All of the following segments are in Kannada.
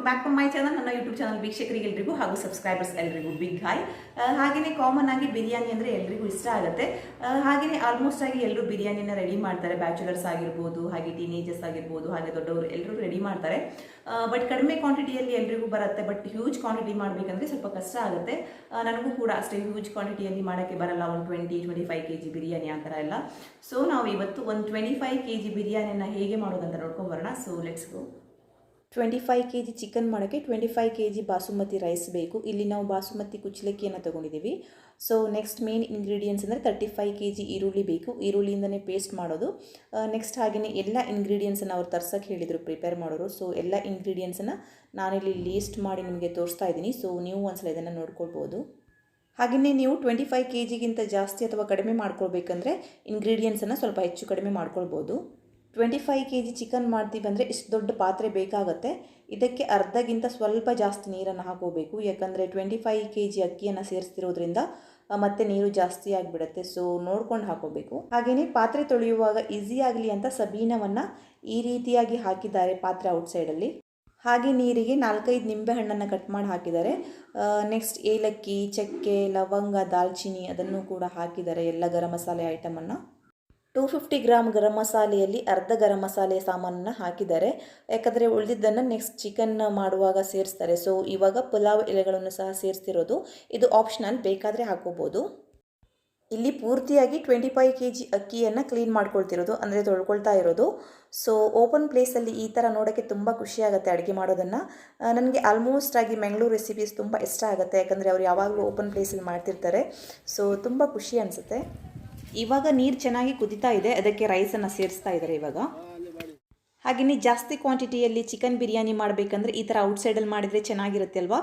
Welcome back to my channel. ನನ್ನ ಯೂಟ್ಯೂಬ್ ಚಾನಲ್ ವೀಕ್ಷಕರಿಗೆಲ್ಲರಿಗೂ ಹಾಗೂ ಸಬ್ಸ್ಕ್ರೈಬರ್ಸ್ ಎಲ್ಲರಿಗೂ ಬಿಗ್ ಹಾಯ್. ಹಾಗೆಯೇ ಕಾಮನ್ ಆಗಿ ಬಿರಿಯಾನಿ ಅಂದರೆ ಎಲ್ಲರಿಗೂ ಇಷ್ಟ ಆಗುತ್ತೆ. ಹಾಗೆಯೇ ಆಲ್ಮೋಸ್ಟ್ ಆಗಿ ಎಲ್ಲರೂ ಬಿರಿಯಾನಿನ ರೆಡಿ ಮಾಡ್ತಾರೆ. ಬ್ಯಾಚುಲರ್ಸ್ ಆಗಿರ್ಬೋದು, ಹಾಗೆ ಟೀನೇಜರ್ಸ್ ಆಗಿರ್ಬೋದು, ಹಾಗೆ ದೊಡ್ಡವರು ಎಲ್ಲರೂ ರೆಡಿ ಮಾಡ್ತಾರೆ. ಬಟ್ ಕಡಿಮೆ ಕ್ವಾಂಟಿಟಿಯಲ್ಲಿ ಎಲ್ರಿಗೂ ಬರುತ್ತೆ. ಬಟ್ ಹ್ಯೂಜ್ ಕ್ವಾಂಟಿಟಿ ಮಾಡಬೇಕಂದ್ರೆ ಸ್ವಲ್ಪ ಕಷ್ಟ ಆಗುತ್ತೆ. ನನಗೂ ಕೂಡ ಅಷ್ಟೇ ಹ್ಯೂಜ್ ಕ್ವಾಂಟಿಟಿಯಲ್ಲಿ ಮಾಡೋಕ್ಕೆ ಬರಲ್ಲ. ಒಂದು 20-25 kg ಬಿರಿಯಾನಿ ಆ ಥರ ಎಲ್ಲ. ಸೊ ನಾವು ಇವತ್ತು ಒಂದು 25 kg ಬಿರಿಯಾನಿಯನ್ನು ಹೇಗೆ ಮಾಡೋದಂತ ನೋಡ್ಕೊಂಬರೋಣ. So let's go. 25 kg chicken ಮಾಡೋಕ್ಕೆ 25 kg ಬಾಸುಮತಿ ರೈಸ್ ಬೇಕು. ಇಲ್ಲಿ ನಾವು ಬಾಸುಮತಿ ಕುಚ್ಚಲಕ್ಕಿಯನ್ನು ತೊಗೊಂಡಿದ್ದೀವಿ. ಸೊ ನೆಕ್ಸ್ಟ್ ಮೇನ್ ಇಂಗ್ರೀಡಿಯೆಂಟ್ಸ್ ಅಂದರೆ 35 kg ಈರುಳ್ಳಿ ಬೇಕು. ಈರುಳ್ಳಿಯಿಂದನೇ ಪೇಸ್ಟ್ ಮಾಡೋದು. ನೆಕ್ಸ್ಟ್ ಹಾಗೆಯೇ ಎಲ್ಲ ಇಂಗ್ರೀಡಿಯೆಂಟ್ಸನ್ನು ಅವ್ರು ತರ್ಸೋಕ್ಕೆ ಹೇಳಿದರು, ಪ್ರಿಪೇರ್ ಮಾಡೋರು. ಸೊ ಎಲ್ಲ ಇಂಗ್ರೀಡಿಯೆಂಟ್ಸನ್ನು ನಾನಿಲ್ಲಿ ಲೀಸ್ಟ್ ಮಾಡಿ ನಿಮಗೆ ತೋರಿಸ್ತಾ ಇದ್ದೀನಿ. ಸೊ ನೀವು ಒಂದ್ಸಲ ಇದನ್ನು ನೋಡ್ಕೊಳ್ಬೋದು. ಹಾಗೆಯೇ ನೀವು 25 kgಗಿಂತ ಜಾಸ್ತಿ ಅಥವಾ ಕಡಿಮೆ ಮಾಡ್ಕೊಳ್ಬೇಕಂದ್ರೆ ಇಂಗ್ರೀಡಿಯೆಂಟ್ಸನ್ನು ಸ್ವಲ್ಪ ಹೆಚ್ಚು ಕಡಿಮೆ ಮಾಡ್ಕೊಳ್ಬೋದು. 25 kg ಚಿಕನ್ ಮಾಡ್ತೀವಿ ಅಂದರೆ ಇಷ್ಟು ದೊಡ್ಡ ಪಾತ್ರೆ ಬೇಕಾಗುತ್ತೆ. ಇದಕ್ಕೆ ಅರ್ಧಗಿಂತ ಸ್ವಲ್ಪ ಜಾಸ್ತಿ ನೀರನ್ನು ಹಾಕೋಬೇಕು. ಯಾಕಂದರೆ 25 kg ಅಕ್ಕಿಯನ್ನು ಸೇರಿಸ್ತಿರೋದ್ರಿಂದ ಮತ್ತೆ ನೀರು ಜಾಸ್ತಿ ಆಗಿಬಿಡುತ್ತೆ. ಸೊ ನೋಡ್ಕೊಂಡು ಹಾಕೋಬೇಕು. ಹಾಗೆಯೇ ಪಾತ್ರೆ ತೊಳೆಯುವಾಗ ಈಸಿ ಆಗಲಿ ಅಂತ ಸಬೀನವನ್ನು ಈ ರೀತಿಯಾಗಿ ಹಾಕಿದ್ದಾರೆ ಪಾತ್ರೆ ಔಟ್ಸೈಡಲ್ಲಿ. ಹಾಗೆ ನೀರಿಗೆ 4-5 ನಿಂಬೆಹಣ್ಣನ್ನು ಕಟ್ ಮಾಡಿ ಹಾಕಿದ್ದಾರೆ. ನೆಕ್ಸ್ಟ್ ಏಲಕ್ಕಿ, ಚಕ್ಕೆ, ಲವಂಗ, ದಾಲ್ಚಿನ್ನಿ ಅದನ್ನು ಕೂಡ ಹಾಕಿದ್ದಾರೆ. ಎಲ್ಲ ಗರಂ ಮಸಾಲೆ ಐಟಮನ್ನು 250 ಗ್ರಾಮ್ ಗರಂ ಮಸಾಲೆಯಲ್ಲಿ ಅರ್ಧ ಗರಂ ಮಸಾಲೆ ಸಾಮಾನನ್ನು ಹಾಕಿದ್ದಾರೆ. ಯಾಕಂದರೆ ಉಳಿದಿದ್ದನ್ನು ನೆಕ್ಸ್ಟ್ ಚಿಕನ್ ಮಾಡುವಾಗ ಸೇರಿಸ್ತಾರೆ. ಸೊ ಇವಾಗ ಪುಲಾವ್ ಎಲೆಗಳನ್ನು ಸಹ ಸೇರಿಸ್ತಿರೋದು. ಇದು ಆಪ್ಷನಲ್, ಬೇಕಾದರೆ ಹಾಕೋಬೋದು. ಇಲ್ಲಿ ಪೂರ್ತಿಯಾಗಿ 25 kg ಅಕ್ಕಿಯನ್ನು ಕ್ಲೀನ್ ಮಾಡ್ಕೊಳ್ತಿರೋದು, ಅಂದರೆ ತೊಳ್ಕೊಳ್ತಾ ಇರೋದು. ಸೊ ಓಪನ್ ಪ್ಲೇಸಲ್ಲಿ ಈ ಥರ ನೋಡೋಕ್ಕೆ ತುಂಬ ಖುಷಿಯಾಗುತ್ತೆ ಅಡುಗೆ ಮಾಡೋದನ್ನು. ನನಗೆ ಆಲ್ಮೋಸ್ಟ್ ಆಗಿ ಮ್ಯಾಂಗ್ಳೂರ್ ರೆಸಿಪೀಸ್ ತುಂಬ ಇಷ್ಟ ಆಗುತ್ತೆ. ಯಾಕಂದರೆ ಅವ್ರು ಯಾವಾಗಲೂ ಓಪನ್ ಪ್ಲೇಸಲ್ಲಿ ಮಾಡ್ತಿರ್ತಾರೆ. ಸೊ ತುಂಬ ಖುಷಿ ಅನಿಸುತ್ತೆ. ಇವಾಗ ನೀರು ಚೆನ್ನಾಗಿ ಕುದೀತಾ ಇದೆ, ಅದಕ್ಕೆ ರೈಸನ್ನು ಸೇರಿಸ್ತಾ ಇದ್ದಾರೆ ಇವಾಗ. ಹಾಗೆಯೇ ಜಾಸ್ತಿ ಕ್ವಾಂಟಿಟಿಯಲ್ಲಿ ಚಿಕನ್ ಬಿರಿಯಾನಿ ಮಾಡಬೇಕಂದ್ರೆ ಈ ಥರ ಔಟ್ಸೈಡಲ್ಲಿ ಮಾಡಿದರೆ ಚೆನ್ನಾಗಿರುತ್ತೆ ಅಲ್ವಾ.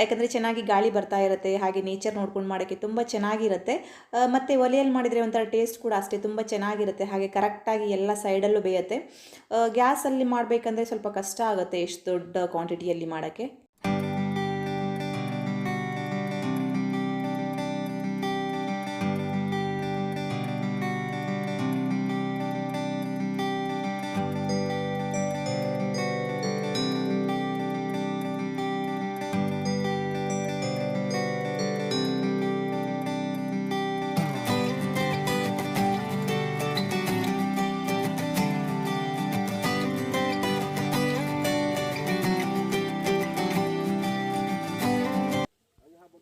ಯಾಕಂದರೆ ಚೆನ್ನಾಗಿ ಗಾಳಿ ಬರ್ತಾ ಇರುತ್ತೆ. ಹಾಗೆ ನೇಚರ್ ನೋಡ್ಕೊಂಡು ಮಾಡೋಕ್ಕೆ ತುಂಬ ಚೆನ್ನಾಗಿರುತ್ತೆ. ಮತ್ತು ಒಲೆಯಲ್ಲಿ ಮಾಡಿದರೆ ಒಂಥರ ಟೇಸ್ಟ್ ಕೂಡ ಅಷ್ಟೇ ತುಂಬ ಚೆನ್ನಾಗಿರುತ್ತೆ. ಹಾಗೆ ಕರೆಕ್ಟಾಗಿ ಎಲ್ಲ ಸೈಡಲ್ಲೂ ಬೇಯುತ್ತೆ. ಗ್ಯಾಸಲ್ಲಿ ಮಾಡಬೇಕಂದ್ರೆ ಸ್ವಲ್ಪ ಕಷ್ಟ ಆಗುತ್ತೆ ಎಷ್ಟು ದೊಡ್ಡ ಕ್ವಾಂಟಿಟಿಯಲ್ಲಿ ಮಾಡೋಕ್ಕೆ.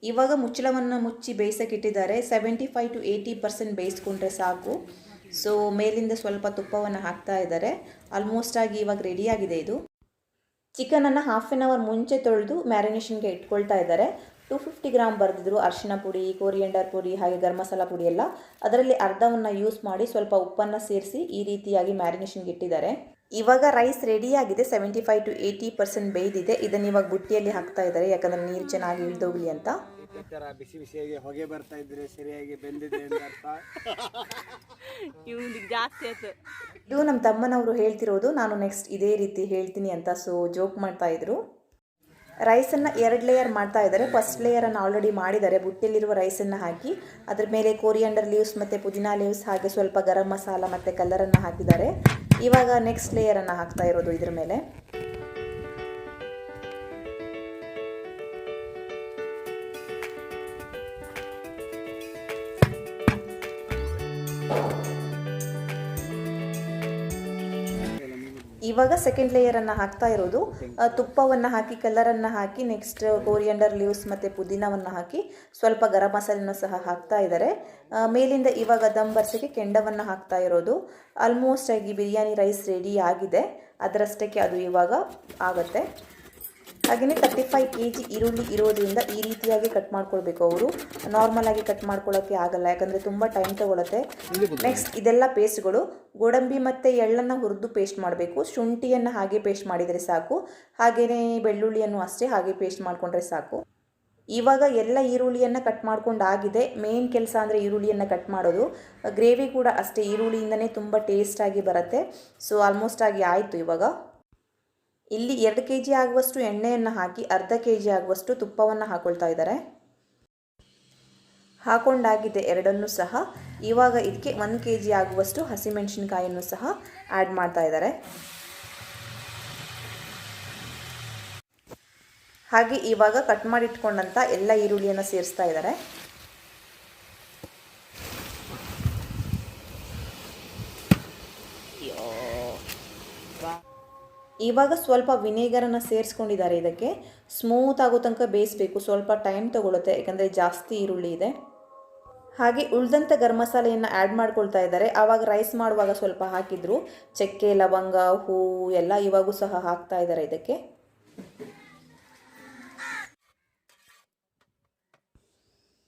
ಇವಾಗ ಮುಚ್ಚಳವನ್ನು ಮುಚ್ಚಿ ಬೇಯಿಸೋಕ್ಕಿಟ್ಟಿದ್ದಾರೆ. 75-80% ಬೇಯಿಸ್ಕೊಂಡ್ರೆ ಸಾಕು. ಸೊ ಮೇಲಿಂದ ಸ್ವಲ್ಪ ತುಪ್ಪವನ್ನು ಹಾಕ್ತಾ ಇದ್ದಾರೆ. ಆಲ್ಮೋಸ್ಟ್ ಆಗಿ ಇವಾಗ ರೆಡಿಯಾಗಿದೆ ಇದು. ಚಿಕನನ್ನು ಹಾಫ್ ಆನ್ ಅವರ್ ಮುಂಚೆ ತೊಳೆದು ಮ್ಯಾರಿನೇಷನ್ಗೆ ಇಟ್ಕೊಳ್ತಾ ಇದ್ದಾರೆ. 250 ಗ್ರಾಮ್ ಬರೆದಿದ್ರು ಅರಿಶಿನ ಪುಡಿ, ಕೋರಿಯಂಡರ್ ಪುಡಿ, ಹಾಗೆ ಗರಂ ಮಸಾಲ ಪುಡಿ ಎಲ್ಲ. ಅದರಲ್ಲಿ ಅರ್ಧವನ್ನು ಯೂಸ್ ಮಾಡಿ ಸ್ವಲ್ಪ ಉಪ್ಪನ್ನು ಸೇರಿಸಿ ಈ ರೀತಿಯಾಗಿ ಮ್ಯಾರಿನೇಷನ್ಗೆ ಇಟ್ಟಿದ್ದಾರೆ. ಇವಾಗ ರೈಸ್ ರೆಡಿಯಾಗಿದೆ. 75-80% ಬೇಯ್ದಿದೆ. ಇದನ್ನು ಇವಾಗ ಬುಟ್ಟಿಯಲ್ಲಿ ಹಾಕ್ತಾ ಇದ್ದಾರೆ, ಯಾಕಂದರೆ ನೀರು ಚೆನ್ನಾಗಿ ಇಳಿದೋಗ್ಲಿ ಅಂತ. ಬಿಸಿ ಬಿಸಿಯಾಗಿ ಹೊಗೆ ಬರ್ತಾ ಇದ್ರೆ ಸರಿಯಾಗಿ ಬೆಂದಿದೆ ಅಂತ ಅರ್ಥ. ಜಾಸ್ತಿ ಆಯ್ತು. ಇದು ನಮ್ಮ ತಮ್ಮನವರು ಹೇಳ್ತಿರೋದು, ನಾನು ನೆಕ್ಸ್ಟ್ ಇದೇ ರೀತಿ ಹೇಳ್ತೀನಿ ಅಂತ. ಸೊ ಜೋಕ್ ಮಾಡ್ತಾ ಇದ್ರು. ರೈಸನ್ನು 2 ಲೇಯರ್ ಮಾಡ್ತಾ ಇದ್ದಾರೆ. ಫಸ್ಟ್ ಲೇಯರನ್ನು ಆಲ್ರೆಡಿ ಮಾಡಿದ್ದಾರೆ. ಬುಟ್ಟಿಯಲ್ಲಿರುವ ರೈಸನ್ನು ಹಾಕಿ ಅದ್ರ ಮೇಲೆ ಕೋರಿಯಂಡರ್ ಲೀವ್ಸ್ ಮತ್ತು ಪುದೀನಾ ಲೀವ್ಸ್ ಹಾಗೆ ಸ್ವಲ್ಪ ಗರಂ ಮಸಾಲ ಮತ್ತು ಕಲ್ಲರನ್ನು ಹಾಕಿದ್ದಾರೆ. ಇವಾಗ ನೆಕ್ಸ್ಟ್ ಲೇಯರನ್ನು ಹಾಕ್ತಾ ಇರೋದು ಇದ್ರ ಮೇಲೆ. ಇವಾಗ ಸೆಕೆಂಡ್ ಲೇಯರನ್ನು ಹಾಕ್ತಾ ಇರೋದು. ತುಪ್ಪವನ್ನು ಹಾಕಿ, ಕಲ್ಲರನ್ನು ಹಾಕಿ, ನೆಕ್ಸ್ಟ್ ಕೋರಿಯಂಡರ್ ಲೀವ್ಸ್ ಮತ್ತು ಪುದೀನವನ್ನು ಹಾಕಿ ಸ್ವಲ್ಪ ಗರಂ ಮಸಾಲೆನೂ ಸಹ ಹಾಕ್ತಾ ಇದ್ದಾರೆ. ಮೇಲಿಂದ ಇವಾಗ ದಮ್ ಬರ್ಸೋಕ್ಕೆ ಕೆಂಡವನ್ನು ಹಾಕ್ತಾ ಇರೋದು. ಆಲ್ಮೋಸ್ಟ್ ಆಗಿ ಬಿರಿಯಾನಿ ರೈಸ್ ರೆಡಿ ಆಗಿದೆ. ಅದರಷ್ಟಕ್ಕೆ ಅದು ಇವಾಗ ಆಗುತ್ತೆ. ಹಾಗೆಯೇ 35 kg ಈರುಳ್ಳಿ ಇರೋದ್ರಿಂದ ಈ ರೀತಿಯಾಗಿ ಕಟ್ ಮಾಡ್ಕೊಳ್ಬೇಕು. ಅವರು ನಾರ್ಮಲಾಗಿ ಕಟ್ ಮಾಡ್ಕೊಳ್ಳೋಕ್ಕೆ ಆಗಲ್ಲ, ಯಾಕಂದರೆ ತುಂಬ ಟೈಮ್ ತೊಗೊಳುತ್ತೆ. ನೆಕ್ಸ್ಟ್ ಇದೆಲ್ಲ ಪೇಸ್ಟ್ಗಳು. ಗೋಡಂಬಿ ಮತ್ತು ಎಳ್ಳನ್ನು ಹುರಿದು ಪೇಸ್ಟ್ ಮಾಡಬೇಕು. ಶುಂಠಿಯನ್ನು ಹಾಗೆ ಪೇಸ್ಟ್ ಮಾಡಿದರೆ ಸಾಕು. ಹಾಗೆಯೇ ಬೆಳ್ಳುಳ್ಳಿಯನ್ನು ಅಷ್ಟೇ ಹಾಗೆ ಪೇಸ್ಟ್ ಮಾಡಿಕೊಂಡ್ರೆ ಸಾಕು. ಇವಾಗ ಎಲ್ಲ ಈರುಳ್ಳಿಯನ್ನು ಕಟ್ ಮಾಡ್ಕೊಂಡು ಆಗಿದೆ. ಮೇನ್ ಕೆಲಸ ಅಂದರೆ ಈರುಳ್ಳಿಯನ್ನು ಕಟ್ ಮಾಡೋದು. ಗ್ರೇವಿ ಕೂಡ ಅಷ್ಟೇ ಈರುಳ್ಳಿಯಿಂದನೇ ತುಂಬ ಟೇಸ್ಟಾಗಿ ಬರುತ್ತೆ. ಸೊ ಆಲ್ಮೋಸ್ಟ್ ಆಗಿ ಆಯಿತು ಇವಾಗ. ಇಲ್ಲಿ 2 kg ಆಗುವಷ್ಟು ಎಣ್ಣೆಯನ್ನು ಹಾಕಿ ಅರ್ಧ kg ಆಗುವಷ್ಟು ತುಪ್ಪವನ್ನು ಹಾಕೊಳ್ತಾ ಇದ್ದಾರೆ. ಹಾಕೊಂಡಾಗಿದೆ ಎರಡನ್ನೂ ಸಹ. ಇವಾಗ ಇದಕ್ಕೆ 1 kg ಆಗುವಷ್ಟು ಹಸಿಮೆಣಸಿನಕಾಯಿಯನ್ನು ಸಹ ಆ್ಯಡ್ ಮಾಡ್ತಾ ಇದ್ದಾರೆ. ಹಾಗೆ ಇವಾಗ ಕಟ್ ಮಾಡಿಟ್ಕೊಂಡಂಥ ಎಲ್ಲ ಈರುಳ್ಳಿಯನ್ನು ಸೇರಿಸ್ತಾ ಇದ್ದಾರೆ. ಇವಾಗ ಸ್ವಲ್ಪ ವಿನೇಗರನ್ನು ಸೇರಿಸ್ಕೊಂಡಿದ್ದಾರೆ. ಇದಕ್ಕೆ ಸ್ಮೂತ್ ಆಗೋ ತನಕ ಬೇಯಿಸಬೇಕು, ಸ್ವಲ್ಪ ಟೈಮ್ ತಗೊಳುತ್ತೆ ಯಾಕಂದರೆ ಜಾಸ್ತಿ ಈರುಳ್ಳಿ ಇದೆ. ಹಾಗೆ ಉಳಿದಂಥ ಗರಂ ಮಸಾಲೆಯನ್ನು ಆ್ಯಡ್ ಮಾಡ್ಕೊಳ್ತಾ ಇದ್ದಾರೆ. ಆವಾಗ ರೈಸ್ ಮಾಡುವಾಗ ಸ್ವಲ್ಪ ಹಾಕಿದ್ರು, ಚಕ್ಕೆ, ಲವಂಗ, ಹೂವು ಎಲ್ಲ ಇವಾಗೂ ಸಹ ಹಾಕ್ತಾ ಇದ್ದಾರೆ ಇದಕ್ಕೆ.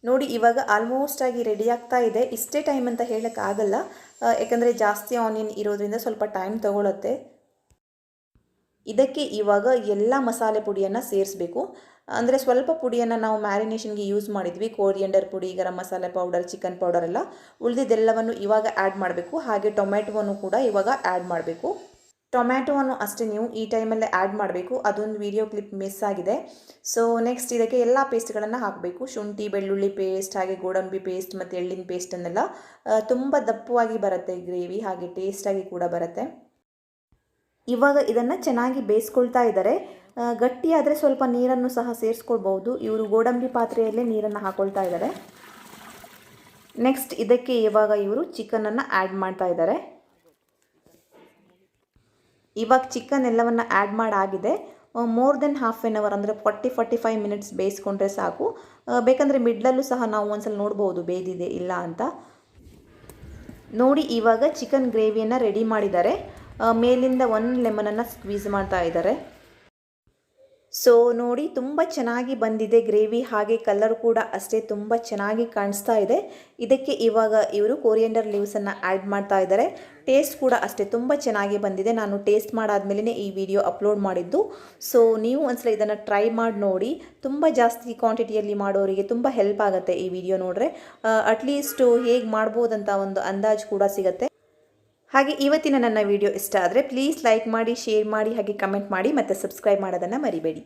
ನೋಡಿ ಇವಾಗ ಆಲ್ಮೋಸ್ಟ್ ಆಗಿ ರೆಡಿ ಆಗ್ತಾ ಇದೆ. ಇಷ್ಟೇ ಟೈಮ್ ಅಂತ ಹೇಳೋಕ್ಕಾಗಲ್ಲ, ಯಾಕಂದರೆ ಜಾಸ್ತಿ ಆನಿಯನ್ ಇರೋದ್ರಿಂದ ಸ್ವಲ್ಪ ಟೈಮ್ ತಗೊಳುತ್ತೆ. ಇದಕ್ಕೆ ಇವಾಗ ಎಲ್ಲ ಮಸಾಲೆ ಪುಡಿಯನ್ನು ಸೇರಿಸಬೇಕು. ಅಂದರೆ ಸ್ವಲ್ಪ ಪುಡಿಯನ್ನು ನಾವು ಮ್ಯಾರಿನೇಷನ್ಗೆ ಯೂಸ್ ಮಾಡಿದ್ವಿ, ಕೋರಿಯಂಡರ್ ಪುಡಿ, garam masala powder, chicken powder ಎಲ್ಲ. ಉಳಿದಿದ್ದೆಲ್ಲವನ್ನು ಇವಾಗ ಆ್ಯಡ್ ಮಾಡಬೇಕು. ಹಾಗೆ ಟೊಮೆಟೊವನ್ನು ಕೂಡ ಇವಾಗ ಆ್ಯಡ್ ಮಾಡಬೇಕು. ಟೊಮ್ಯಾಟೊವನ್ನು ಅಷ್ಟೇ ನೀವು ಈ ಟೈಮಲ್ಲೇ ಆ್ಯಡ್ ಮಾಡಬೇಕು. ಅದೊಂದು ವಿಡಿಯೋ ಕ್ಲಿಪ್ ಮಿಸ್ ಆಗಿದೆ. ಸೊ ನೆಕ್ಸ್ಟ್ ಇದಕ್ಕೆ ಎಲ್ಲ ಪೇಸ್ಟ್ಗಳನ್ನು ಹಾಕಬೇಕು. ಶುಂಠಿ ಬೆಳ್ಳುಳ್ಳಿ ಪೇಸ್ಟ್, ಹಾಗೆ ಗೋಡಂಬಿ ಪೇಸ್ಟ್ ಮತ್ತು ಎಳ್ಳಿನ ಪೇಸ್ಟನ್ನೆಲ್ಲ. ತುಂಬ ದಪ್ಪವಾಗಿ ಬರುತ್ತೆ ಗ್ರೇವಿ, ಹಾಗೆ ಟೇಸ್ಟಾಗಿ ಕೂಡ ಬರುತ್ತೆ. ಇವಾಗ ಇದನ್ನು ಚೆನ್ನಾಗಿ ಬೇಯಿಸ್ಕೊಳ್ತಾ ಇದ್ದಾರೆ. ಗಟ್ಟಿಯಾದರೆ ಸ್ವಲ್ಪ ನೀರನ್ನು ಸಹ ಸೇರಿಸ್ಕೊಳ್ಬೋದು. ಇವರು ಗೋಡಂಬಿ ಪಾತ್ರೆಯಲ್ಲೇ ನೀರನ್ನು ಹಾಕ್ಕೊಳ್ತಾ ಇದ್ದಾರೆ. ನೆಕ್ಸ್ಟ್ ಇದಕ್ಕೆ ಇವಾಗ ಇವರು ಚಿಕನನ್ನು ಆ್ಯಡ್ ಮಾಡ್ತಾ ಇದ್ದಾರೆ. ಇವಾಗ ಚಿಕನ್ ಎಲ್ಲವನ್ನು ಆ್ಯಡ್ ಮಾಡಾಗಿದೆ. More than half an hour ಅಂದರೆ 40-45 ಮಿನಿಟ್ಸ್ ಬೇಯಿಸ್ಕೊಂಡ್ರೆ ಸಾಕು. ಬೇಕಂದರೆ ಮಿಡ್ಲಲ್ಲೂ ಸಹ ನಾವು ಒಂದ್ಸಲ ನೋಡ್ಬೋದು ಬೇಯ್ದಿದೆ ಇಲ್ಲ ಅಂತ. ನೋಡಿ ಇವಾಗ ಚಿಕನ್ ಗ್ರೇವಿಯನ್ನು ರೆಡಿ ಮಾಡಿದ್ದಾರೆ. ಮೇಲಿಂದ 1 ಲೆಮನನ್ನು ಸ್ಕ್ವೀಸ್ ಮಾಡ್ತಾ ಇದ್ದಾರೆ. ಸೊ ನೋಡಿ ತುಂಬ ಚೆನ್ನಾಗಿ ಬಂದಿದೆ ಗ್ರೇವಿ, ಹಾಗೆ ಕಲರ್ ಕೂಡ ಅಷ್ಟೇ ತುಂಬ ಚೆನ್ನಾಗಿ ಕಾಣಿಸ್ತಾ ಇದೆ. ಇದಕ್ಕೆ ಇವಾಗ ಇವರು ಕೋರಿಯಂಡರ್ ಲೀವ್ಸನ್ನು ಆ್ಯಡ್ ಮಾಡ್ತಾ ಇದ್ದಾರೆ. ಟೇಸ್ಟ್ ಕೂಡ ಅಷ್ಟೇ ತುಂಬ ಚೆನ್ನಾಗಿ ಬಂದಿದೆ. ನಾನು ಟೇಸ್ಟ್ ಮಾಡಾದ್ಮೇಲೆ ಈ ವಿಡಿಯೋ ಅಪ್ಲೋಡ್ ಮಾಡಿದ್ದು. ಸೊ ನೀವು ಒಂದ್ಸಲ ಇದನ್ನು ಟ್ರೈ ಮಾಡಿ ನೋಡಿ. ತುಂಬ ಜಾಸ್ತಿ ಕ್ವಾಂಟಿಟಿಯಲ್ಲಿ ಮಾಡೋರಿಗೆ ತುಂಬ ಹೆಲ್ಪ್ ಆಗುತ್ತೆ ಈ ವಿಡಿಯೋ ನೋಡಿದ್ರೆ. ಅಟ್ಲೀಸ್ಟು ಹೇಗೆ ಮಾಡ್ಬೋದಂತ ಒಂದು ಅಂದಾಜು ಕೂಡ ಸಿಗುತ್ತೆ. ಹಾಗೆ ಇವತ್ತಿನ ನನ್ನ ವಿಡಿಯೋ ಇಷ್ಟ ಆದರೆ ಪ್ಲೀಸ್ ಲೈಕ್ ಮಾಡಿ, ಶೇರ್ ಮಾಡಿ, ಹಾಗೆ ಕಮೆಂಟ್ ಮಾಡಿ ಮತ್ತು ಸಬ್ಸ್ಕ್ರೈಬ್ ಮಾಡೋದನ್ನು ಮರಿಬೇಡಿ.